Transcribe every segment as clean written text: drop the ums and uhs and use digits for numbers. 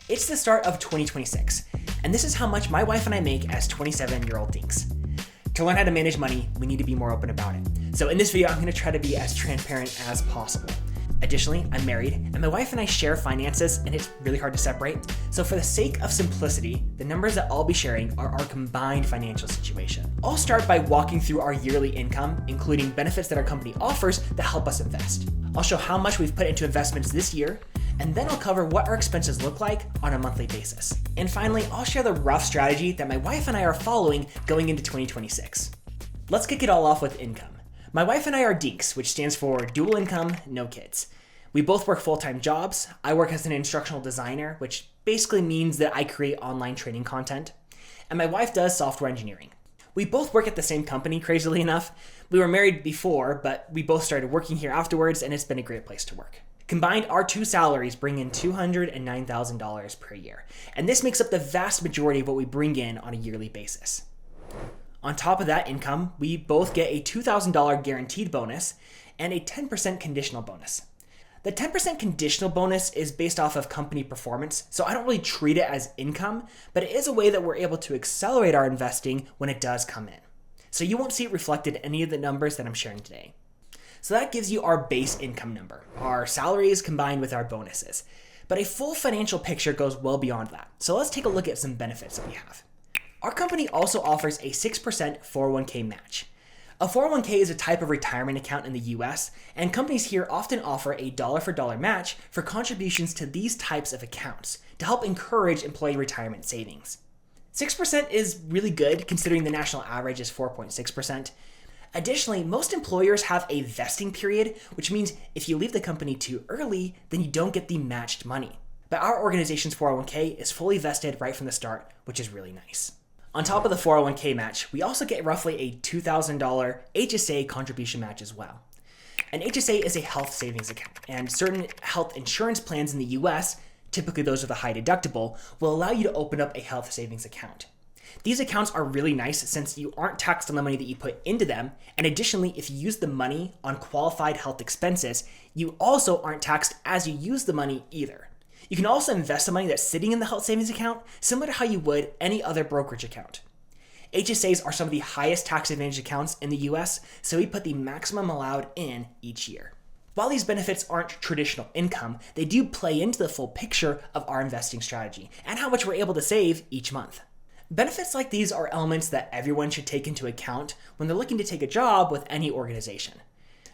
It's the start of 2026, and this is how much my wife and I make as 27-year-old dinks. To learn how to manage money, we need to be more open about it. So in this video, I'm going to try to be as transparent as possible. Additionally, I'm married, and my wife and I share finances, and it's really hard to separate. So for the sake of simplicity, the numbers that I'll be sharing are our combined financial situation. I'll start by walking through our yearly income, including benefits that our company offers that help us invest. I'll show how much we've put into investments this year, and then I'll cover what our expenses look like on a monthly basis. And finally, I'll share the rough strategy that my wife and I are following going into 2026. Let's kick it all off with income. My wife and I are DINKs, which stands for dual income, no kids. We both work full-time jobs. I work as an instructional designer, which basically means that I create online training content. And my wife does software engineering. We both work at the same company, crazily enough. We were married before, but we both started working here afterwards, and it's been a great place to work. Combined, our two salaries bring in $209,000 per year, and this makes up the vast majority of what we bring in on a yearly basis. On top of that income, we both get a $2,000 guaranteed bonus and a 10% conditional bonus. The 10% conditional bonus is based off of company performance, so I don't really treat it as income, but it is a way that we're able to accelerate our investing when it does come in. So you won't see it reflected in any of the numbers that I'm sharing today. So that gives you our base income number, our salaries combined with our bonuses. But a full financial picture goes well beyond that. So let's take a look at some benefits that we have. Our company also offers a 6% 401k match. A 401k is a type of retirement account in the US, and companies here often offer a dollar-for-dollar match for contributions to these types of accounts to help encourage employee retirement savings. 6% is really good considering the national average is 4.6%. Additionally, most employers have a vesting period, which means if you leave the company too early, then you don't get the matched money. But our organization's 401k is fully vested right from the start, which is really nice. On top of the 401k match, we also get roughly a $2,000 HSA contribution match as well. An HSA is a health savings account, and certain health insurance plans in the US, typically those with a high deductible, will allow you to open up a health savings account. These accounts are really nice since you aren't taxed on the money that you put into them, and additionally, if you use the money on qualified health expenses, you also aren't taxed as you use the money either. You can also invest the money that's sitting in the health savings account similar to how you would any other brokerage account. HSAs are some of the highest tax advantage accounts in the US, so we put the maximum allowed in each year. While these benefits aren't traditional income, they do play into the full picture of our investing strategy and how much we're able to save each month. Benefits like these are elements that everyone should take into account when they're looking to take a job with any organization.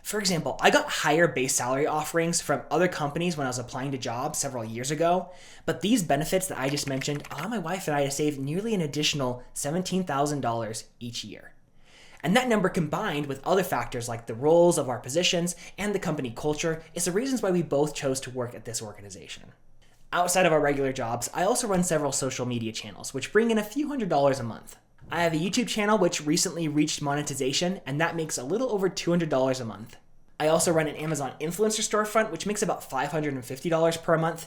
For example, I got higher base salary offerings from other companies when I was applying to jobs several years ago, but these benefits that I just mentioned allow my wife and I to save nearly an additional $17,000 each year. And that number combined with other factors like the roles of our positions and the company culture is the reasons why we both chose to work at this organization. Outside of our regular jobs, I also run several social media channels, which bring in a few $100s a month. I have a YouTube channel which recently reached monetization, and that makes a little over $200 a month. I also run an Amazon influencer storefront, which makes about $550 per month.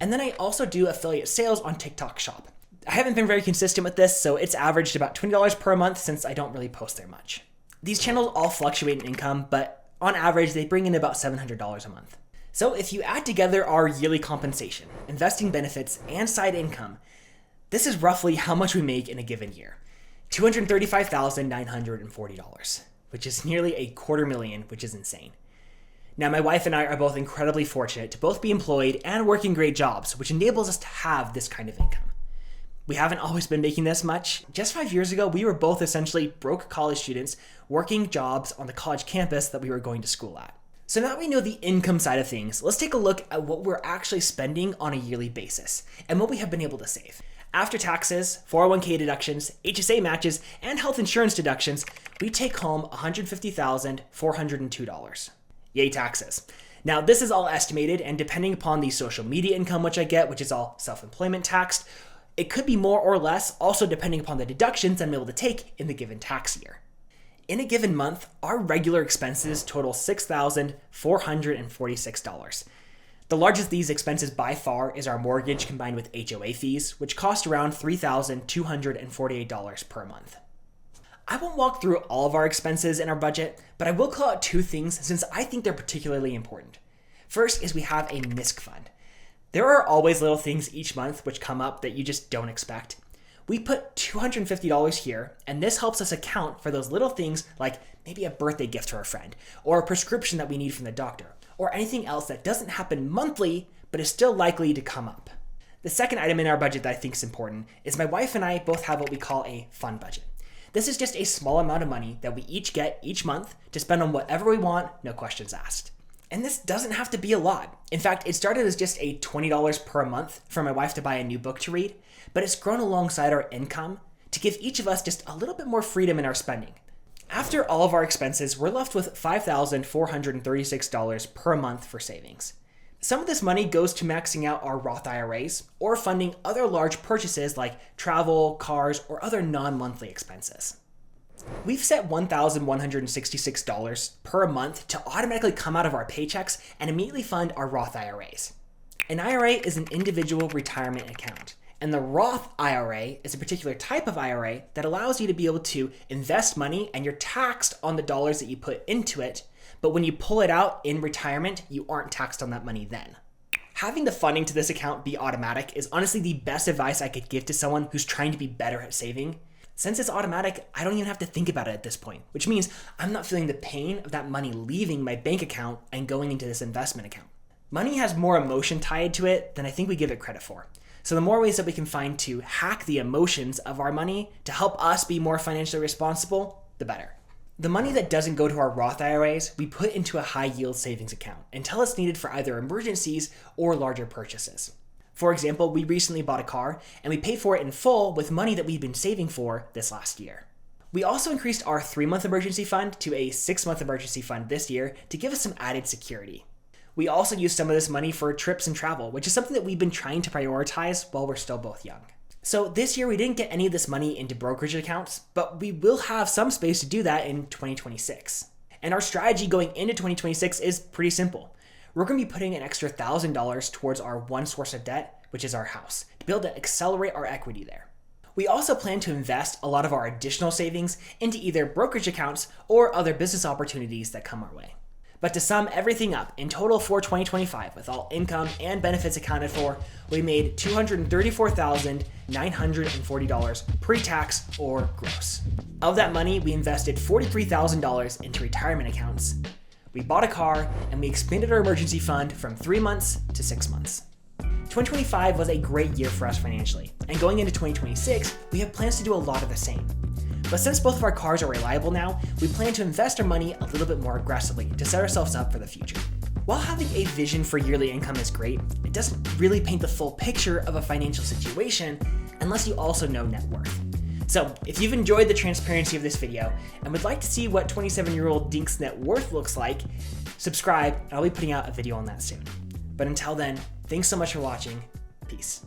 And then I also do affiliate sales on TikTok Shop. I haven't been very consistent with this, so it's averaged about $20 per month since I don't really post there much. These channels all fluctuate in income, but on average, they bring in about $700 a month. So if you add together our yearly compensation, investing benefits, and side income, this is roughly how much we make in a given year. $235,940, which is nearly $250,000, which is insane. Now, my wife and I are both incredibly fortunate to both be employed and working great jobs, which enables us to have this kind of income. We haven't always been making this much. Just 5 years ago, we were both essentially broke college students working jobs on the college campus that we were going to school at. So now that we know the income side of things, let's take a look at what we're actually spending on a yearly basis and what we have been able to save. After taxes, 401k deductions, HSA matches, and health insurance deductions, we take home $150,402. Yay, taxes. Now, this is all estimated, and depending upon the social media income which I get, which is all self-employment taxed, it could be more or less, also depending upon the deductions I'm able to take in the given tax year. In a given month, our regular expenses total $6,446. The largest of these expenses by far is our mortgage combined with HOA fees, which cost around $3,248 per month. I won't walk through all of our expenses in our budget, but I will call out two things since I think they're particularly important. First is we have a MISC fund. There are always little things each month which come up that you just don't expect. We put $250 here, and this helps us account for those little things like maybe a birthday gift to our friend, or a prescription that we need from the doctor, or anything else that doesn't happen monthly but is still likely to come up. The second item in our budget that I think is important is my wife and I both have what we call a fun budget. This is just a small amount of money that we each get each month to spend on whatever we want, no questions asked. And this doesn't have to be a lot. In fact, it started as just a $20 per month for my wife to buy a new book to read, but it's grown alongside our income to give each of us just a little bit more freedom in our spending. After all of our expenses, we're left with $5,436 per month for savings. Some of this money goes to maxing out our Roth IRAs or funding other large purchases like travel, cars, or other non-monthly expenses. We've set $1,166 per month to automatically come out of our paychecks and immediately fund our Roth IRAs. An IRA is an individual retirement account, and the Roth IRA is a particular type of IRA that allows you to be able to invest money and you're taxed on the dollars that you put into it, but when you pull it out in retirement, you aren't taxed on that money then. Having the funding to this account be automatic is honestly the best advice I could give to someone who's trying to be better at saving. Since it's automatic, I don't even have to think about it at this point, which means I'm not feeling the pain of that money leaving my bank account and going into this investment account. Money has more emotion tied to it than I think we give it credit for. So the more ways that we can find to hack the emotions of our money to help us be more financially responsible, the better. The money that doesn't go to our Roth IRAs, we put into a high yield savings account until it's needed for either emergencies or larger purchases. For example, we recently bought a car and we paid for it in full with money that we've been saving for this last year. We also increased our 3-month emergency fund to a 6-month emergency fund this year to give us some added security. We also used some of this money for trips and travel, which is something that we've been trying to prioritize while we're still both young. So this year we didn't get any of this money into brokerage accounts, but we will have some space to do that in 2026. And our strategy going into 2026 is pretty simple. We're going to be putting an extra $1,000 towards our one source of debt, which is our house, to be able to accelerate our equity there. We also plan to invest a lot of our additional savings into either brokerage accounts or other business opportunities that come our way. But to sum everything up, in total for 2025, with all income and benefits accounted for, we made $234,940 pre-tax or gross. Of that money, we invested $43,000 into retirement accounts. We bought a car, and we expanded our emergency fund from 3 months to 6 months. 2025 was a great year for us financially, and going into 2026, we have plans to do a lot of the same. But since both of our cars are reliable now, we plan to invest our money a little bit more aggressively to set ourselves up for the future. While having a vision for yearly income is great, it doesn't really paint the full picture of a financial situation unless you also know net worth. So if you've enjoyed the transparency of this video and would like to see what 27-year-old DINK's net worth looks like, subscribe and I'll be putting out a video on that soon. But until then, thanks so much for watching. Peace.